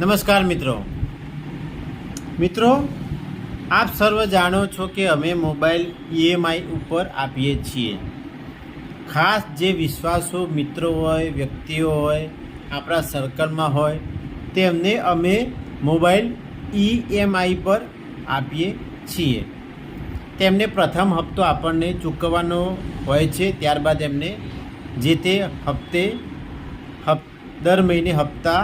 નમસ્કાર મિત્રો આપ સર્વ જાણો છો કે અમે મોબાઈલ ઈએમઆઈ ઉપર આપીએ છીએ. ખાસ જે વિશ્વાસુ મિત્રો હોય, વ્યક્તિઓ હોય, આપણા સર્કલમાં હોય તેમને અમે મોબાઈલ ઈએમઆઈ પર આપીએ છીએ. તેમને પ્રથમ હપ્તો આપણને ચૂકવવાનો હોય છે, ત્યારબાદ એમને જે તે હપ્તે દર મહિને હપ્તા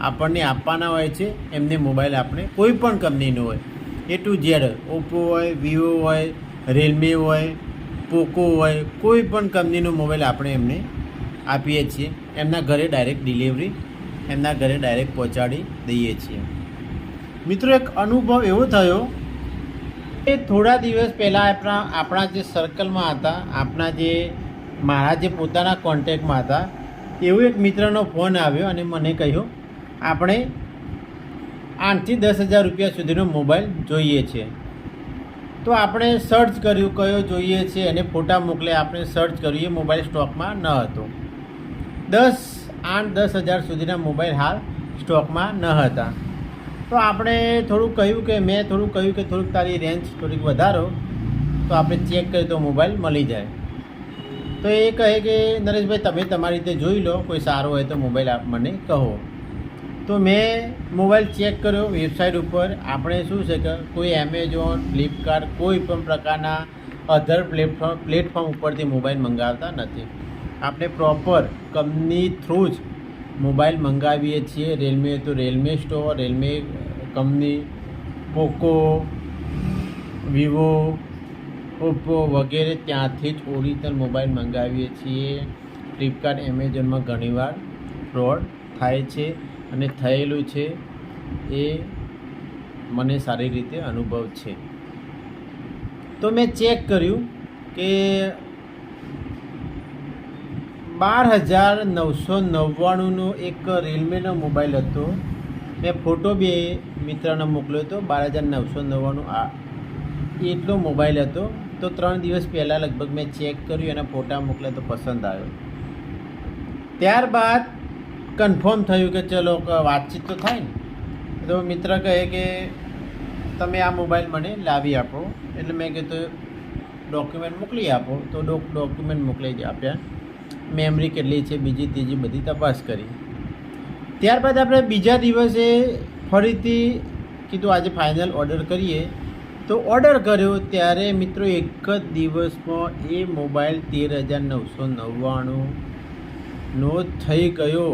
આપણને આપવાના હોય છે. એમને મોબાઈલ આપણે કોઈ પણ કંપનીનો હોય, A to Z, ઓપ્પો હોય, વિવો હોય, રેલમી હોય, પોકો હોય, કોઈ પણ કંપનીનો મોબાઈલ આપણે એમને આપીએ છીએ. એમના ઘરે ડાયરેક્ટ ડિલિવરી એમના ઘરે ડાયરેક્ટ પહોંચાડી દઈએ છીએ. મિત્રો, એક અનુભવ એવો થયો કે થોડા દિવસ પહેલાં આપણા જે સર્કલમાં હતા, મારા જે પોતાના કોન્ટેક્ટમાં હતા, એવો એક મિત્રનો ફોન આવ્યો અને મને કહ્યું આપણે 8 થી 10,000 રૂપિયા સુધીનો મોબાઈલ જોઈએ છે. તો આપણે સર્ચ કર્યું કયો જોઈએ છે અને ફોટા મોકલ્યા. આપણે સર્ચ કર્યું, એ મોબાઈલ સ્ટોકમાં ન હતો. 8-10,000 સુધીના મોબાઈલ હાલ સ્ટોકમાં ન હતા. તો આપણે મેં થોડું કહ્યું કે થોડુંક તારી રેન્જ થોડીક વધારો તો આપણે ચેક કરીએ તો મોબાઈલ મળી જાય. તો એ કહે કે નરેશભાઈ તમે તમારી રીતે જોઈ લો, કોઈ સારો હોય તો મોબાઈલ આપ મને કહો. તો મેં મોબાઈલ ચેક કર્યો વેબસાઇટ ઉપર. આપણે શું છે કે કોઈ એમેઝોન, ફ્લિપકાર્ટ, કોઈ પણ પ્રકારના અધર પ્લેટફોર્મ ઉપરથી મોબાઈલ મંગાવતા નથી. આપણે પ્રોપર કંપની થ્રુ જ મોબાઈલ મંગાવીએ છીએ. રેલમી તો Realme store, Realme company, Poco, Vivo, Oppo વગેરે ત્યાંથી જ ઓરિજિનલ મોબાઈલ મંગાવીએ છીએ. ફ્લિપકાર્ટ, એમેઝોનમાં ઘણીવાર ફ્રોડ થાય છે અને થયેલું છે, એ મને સારી રીતે અનુભવ છે. તો મેં ચેક કર્યું કે 12,999નો એક રેલમીનો મોબાઈલ હતો. મેં ફોટો બી મિત્રને મોકલ્યો હતો. 12,999 એટલો મોબાઈલ હતો. તો 3 દિવસ પહેલાં લગભગ મેં ચેક કર્યું, એના ફોટા મોકલ્યા તો પસંદ આવ્યો. ત્યારબાદ કન્ફર્મ થયું કે ચલો વાતચીત તો થાય ને. તો મિત્ર કહે કે તમે આ મોબાઈલ મને લાવી આપો. એટલે મેં કીધું ડોક્યુમેન્ટ મોકલી આપો. તો ડોક્યુમેન્ટ મોકલી આપ્યા. મેમરી કેટલી છે, બીજી ત્રીજી બધી તપાસ કરી. ત્યારબાદ આપણે બીજા દિવસે ફરીથી કીધું આજે ફાઇનલ ઓર્ડર કરીએ. તો ઓર્ડર કર્યો ત્યારે મિત્રો એક જ દિવસમાં એ મોબાઈલ 13,999નો થઈ ગયો.